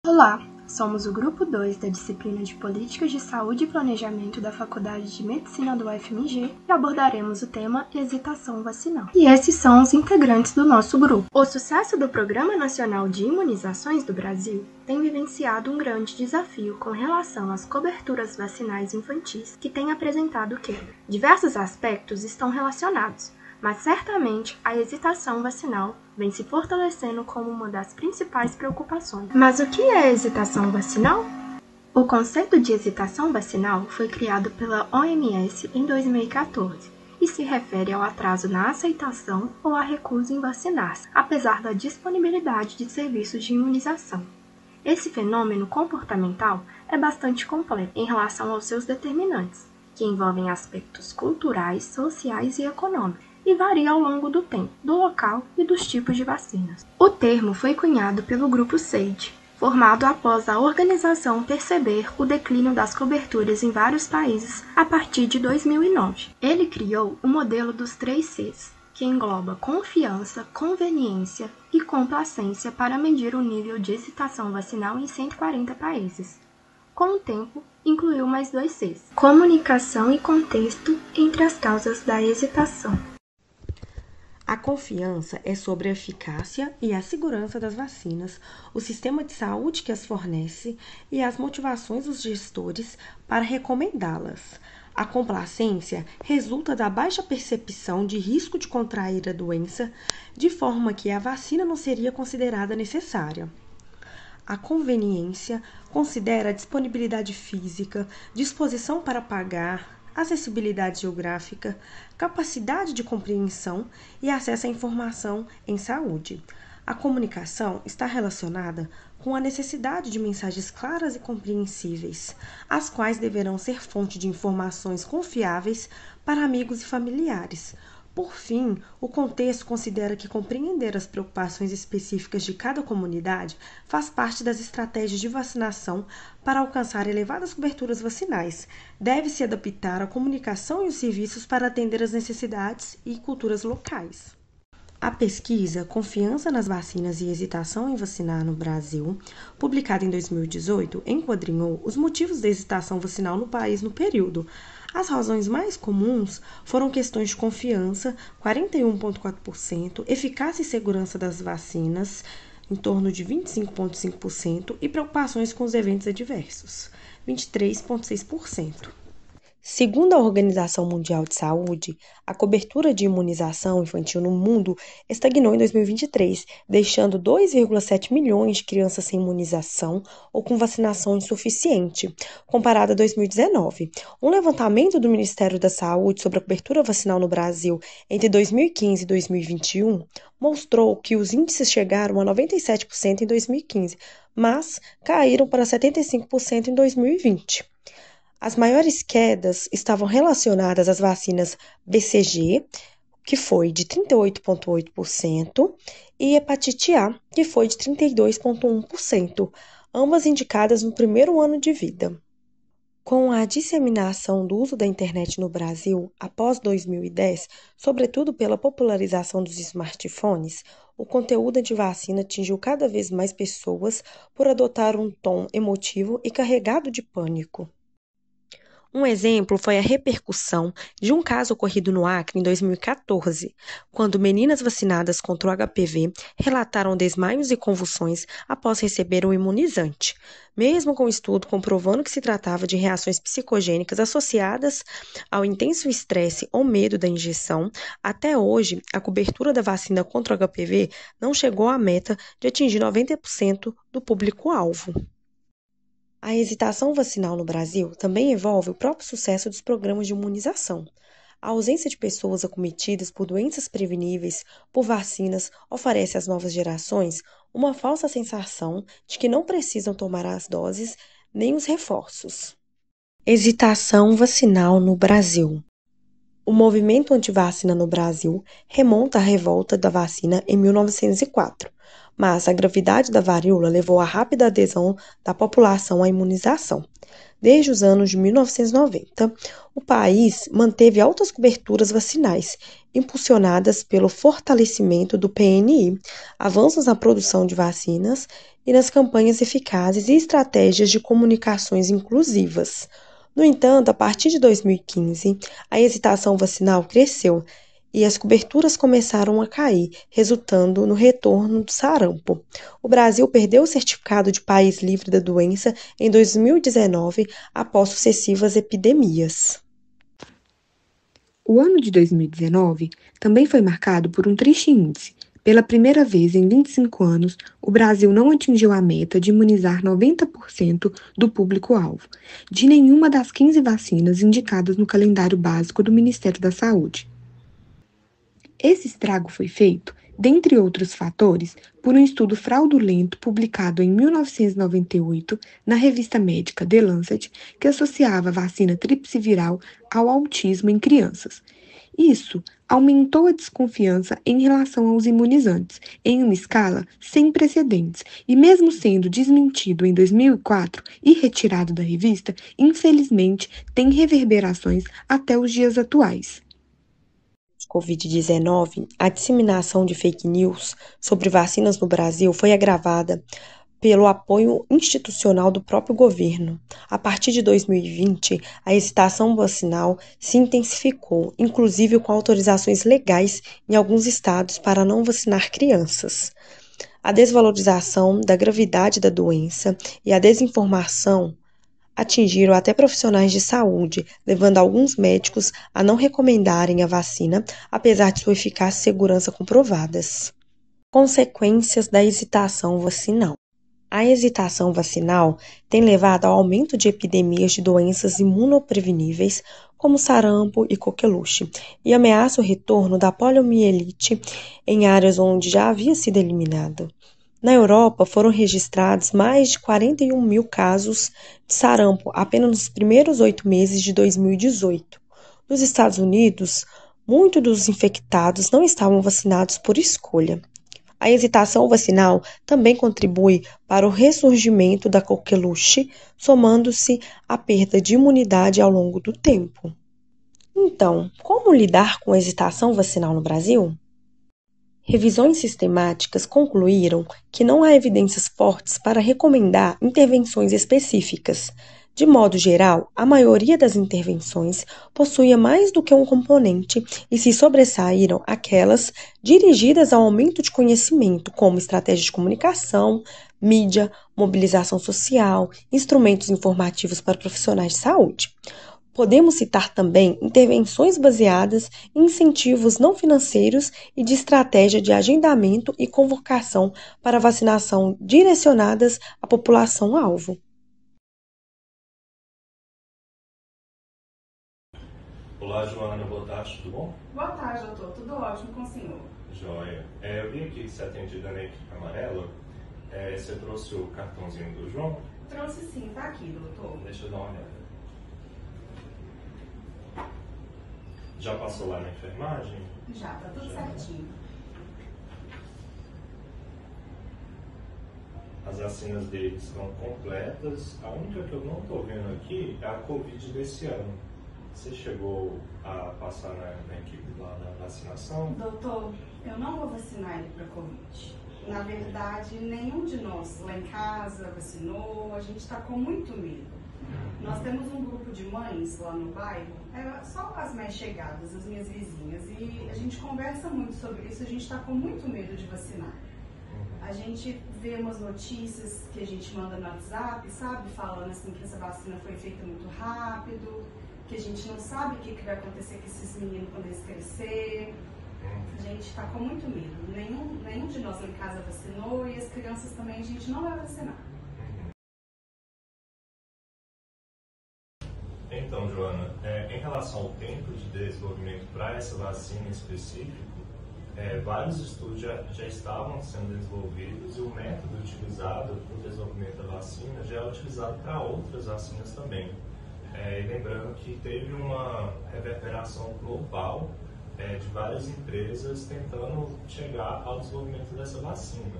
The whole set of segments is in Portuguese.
Olá, somos o Grupo 2 da disciplina de Políticas de Saúde e Planejamento da Faculdade de Medicina do UFMG e abordaremos o tema hesitação vacinal. E esses são os integrantes do nosso grupo. O sucesso do Programa Nacional de Imunizações do Brasil tem vivenciado um grande desafio com relação às coberturas vacinais infantis, que tem apresentado queda. Diversos aspectos estão relacionados, mas certamente a hesitação vacinal vem se fortalecendo como uma das principais preocupações. Mas o que é a hesitação vacinal? O conceito de hesitação vacinal foi criado pela OMS em 2014 e se refere ao atraso na aceitação ou à recusa em vacinar-se, apesar da disponibilidade de serviços de imunização. Esse fenômeno comportamental é bastante complexo em relação aos seus determinantes, que envolvem aspectos culturais, sociais e econômicos, e varia ao longo do tempo, do local e dos tipos de vacinas. O termo foi cunhado pelo Grupo SAGE, formado após a organização perceber o declínio das coberturas em vários países a partir de 2009. Ele criou o modelo dos 3 Cs, que engloba confiança, conveniência e complacência para medir o nível de hesitação vacinal em 140 países. Com o tempo, incluiu mais 2 Cs, comunicação e contexto entre as causas da hesitação. A confiança é sobre a eficácia e a segurança das vacinas, o sistema de saúde que as fornece e as motivações dos gestores para recomendá-las. A complacência resulta da baixa percepção de risco de contrair a doença, de forma que a vacina não seria considerada necessária. A conveniência considera a disponibilidade física, disposição para pagar, acessibilidade geográfica, capacidade de compreensão e acesso à informação em saúde. A comunicação está relacionada com a necessidade de mensagens claras e compreensíveis, as quais deverão ser fonte de informações confiáveis para amigos e familiares. Por fim, o contexto considera que compreender as preocupações específicas de cada comunidade faz parte das estratégias de vacinação para alcançar elevadas coberturas vacinais. Deve-se adaptar a comunicação e os serviços para atender às necessidades e culturas locais. A pesquisa Confiança nas Vacinas e Hesitação em Vacinar no Brasil, publicada em 2018, enquadrinhou os motivos da hesitação vacinal no país no período. As razões mais comuns foram questões de confiança, 41,4%, eficácia e segurança das vacinas, em torno de 25,5%, e preocupações com os eventos adversos, 23,6%. Segundo a Organização Mundial de Saúde, a cobertura de imunização infantil no mundo estagnou em 2023, deixando 2,7 milhões de crianças sem imunização ou com vacinação insuficiente, comparado a 2019. Um levantamento do Ministério da Saúde sobre a cobertura vacinal no Brasil entre 2015 e 2021 mostrou que os índices chegaram a 97% em 2015, mas caíram para 75% em 2020. As maiores quedas estavam relacionadas às vacinas BCG, que foi de 38,8%, e hepatite A, que foi de 32,1%, ambas indicadas no primeiro ano de vida. Com a disseminação do uso da internet no Brasil após 2010, sobretudo pela popularização dos smartphones, o conteúdo anti-vacina atingiu cada vez mais pessoas por adotar um tom emotivo e carregado de pânico. Um exemplo foi a repercussão de um caso ocorrido no Acre em 2014, quando meninas vacinadas contra o HPV relataram desmaios e convulsões após receber o imunizante. Mesmo com o estudo comprovando que se tratava de reações psicogênicas associadas ao intenso estresse ou medo da injeção, até hoje a cobertura da vacina contra o HPV não chegou à meta de atingir 90% do público-alvo. A hesitação vacinal no Brasil também envolve o próprio sucesso dos programas de imunização. A ausência de pessoas acometidas por doenças preveníveis por vacinas oferece às novas gerações uma falsa sensação de que não precisam tomar as doses nem os reforços. Hesitação vacinal no Brasil. O movimento antivacina no Brasil remonta à revolta da vacina em 1904. Mas a gravidade da varíola levou à rápida adesão da população à imunização. Desde os anos de 1990, o país manteve altas coberturas vacinais, impulsionadas pelo fortalecimento do PNI, avanços na produção de vacinas e nas campanhas eficazes e estratégias de comunicações inclusivas. No entanto, a partir de 2015, a hesitação vacinal cresceu e as coberturas começaram a cair, resultando no retorno do sarampo. O Brasil perdeu o certificado de país livre da doença em 2019, após sucessivas epidemias. O ano de 2019 também foi marcado por um triste índice. Pela primeira vez em 25 anos, o Brasil não atingiu a meta de imunizar 90% do público-alvo de nenhuma das 15 vacinas indicadas no calendário básico do Ministério da Saúde. Esse estrago foi feito, dentre outros fatores, por um estudo fraudulento publicado em 1998 na revista médica The Lancet, que associava a vacina tríplice viral ao autismo em crianças. Isso aumentou a desconfiança em relação aos imunizantes, em uma escala sem precedentes, e mesmo sendo desmentido em 2004 e retirado da revista, infelizmente tem reverberações até os dias atuais. Covid-19, a disseminação de fake news sobre vacinas no Brasil foi agravada pelo apoio institucional do próprio governo. A partir de 2020, a hesitação vacinal se intensificou, inclusive com autorizações legais em alguns estados para não vacinar crianças. A desvalorização da gravidade da doença e a desinformação atingiram até profissionais de saúde, levando alguns médicos a não recomendarem a vacina, apesar de sua eficácia e segurança comprovadas. Consequências da hesitação vacinal. A hesitação vacinal tem levado ao aumento de epidemias de doenças imunopreveníveis, como sarampo e coqueluche, e ameaça o retorno da poliomielite em áreas onde já havia sido eliminada. Na Europa, foram registrados mais de 41 mil casos de sarampo apenas nos primeiros 8 meses de 2018. Nos Estados Unidos, muitos dos infectados não estavam vacinados por escolha. A hesitação vacinal também contribui para o ressurgimento da coqueluche, somando-se à perda de imunidade ao longo do tempo. Então, como lidar com a hesitação vacinal no Brasil? Revisões sistemáticas concluíram que não há evidências fortes para recomendar intervenções específicas. De modo geral, a maioria das intervenções possuía mais do que um componente e se sobressaíram aquelas dirigidas ao aumento de conhecimento, como estratégias de comunicação, mídia, mobilização social, instrumentos informativos para profissionais de saúde. Podemos citar também intervenções baseadas em incentivos não financeiros e de estratégia de agendamento e convocação para vacinação direcionadas à população-alvo. Olá, Joana, boa tarde, tudo bom? Boa tarde, doutor. Tudo ótimo com o senhor. Joia. Eu vi aqui que você atendida na equipe amarela. Você trouxe o cartãozinho do João? Trouxe sim, tá aqui, doutor. Deixa eu dar uma olhada. Já passou lá na enfermagem? Já, tá tudo certinho. As vacinas deles estão completas. A única que eu não estou vendo aqui é a Covid desse ano. Você chegou a passar na equipe lá da vacinação? Doutor, eu não vou vacinar ele para Covid. Na verdade, nenhum de nós lá em casa vacinou, a gente está com muito medo. Nós temos um grupo de mães lá no bairro, só as mais chegadas, as minhas vizinhas, e a gente conversa muito sobre isso, a gente está com muito medo de vacinar. A gente vê umas notícias que a gente manda no WhatsApp, sabe, falando assim que essa vacina foi feita muito rápido, que a gente não sabe o que vai acontecer com esses meninos quando eles crescerem. A gente está com muito medo. Nenhum de nós lá em casa vacinou e as crianças também a gente não vai vacinar. Então, Joana, em relação ao tempo de desenvolvimento para essa vacina em específico, vários estudos já estavam sendo desenvolvidos e o método utilizado para o desenvolvimento da vacina já é utilizado para outras vacinas também. E lembrando que teve uma reverberação global de várias empresas tentando chegar ao desenvolvimento dessa vacina.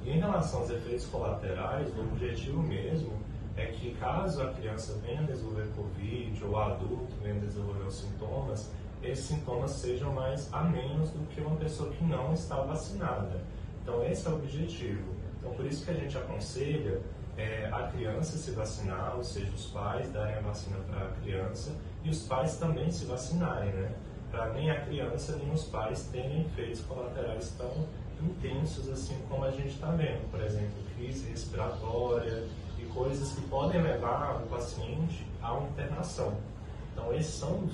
E em relação aos efeitos colaterais, o objetivo mesmo é que caso a criança venha desenvolver Covid ou o adulto venha desenvolver os sintomas, esses sintomas sejam mais a menos do que uma pessoa que não está vacinada. Então esse é o objetivo. Então por isso que a gente aconselha a criança se vacinar, ou seja, os pais darem a vacina para a criança e os pais também se vacinarem, né? Para nem a criança nem os pais terem efeitos colaterais tão intensos assim como a gente está vendo. Por exemplo, crise respiratória e coisas que podem levar o paciente a uma internação. Então, esses são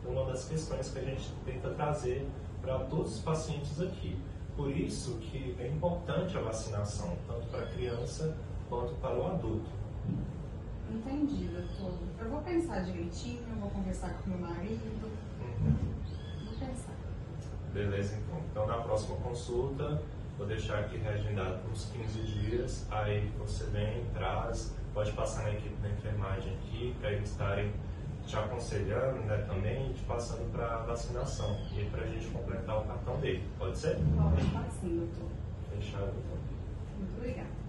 uma das questões que a gente tenta trazer para todos os pacientes aqui. Por isso que é importante a vacinação, tanto para a criança quanto para o adulto. Entendi, doutor. Eu vou pensar direitinho, eu vou conversar com meu marido. Vou pensar. Beleza, então. Então, na próxima consulta, vou deixar aqui reagendado por uns 15 dias. Aí você vem, traz, pode passar na equipe da enfermagem aqui, para eles estarem te aconselhando, né, também, te passando para vacinação. E aí, para a gente completar o cartão dele. Pode ser? Pode, sim, doutor. Fechado, então. Muito obrigada.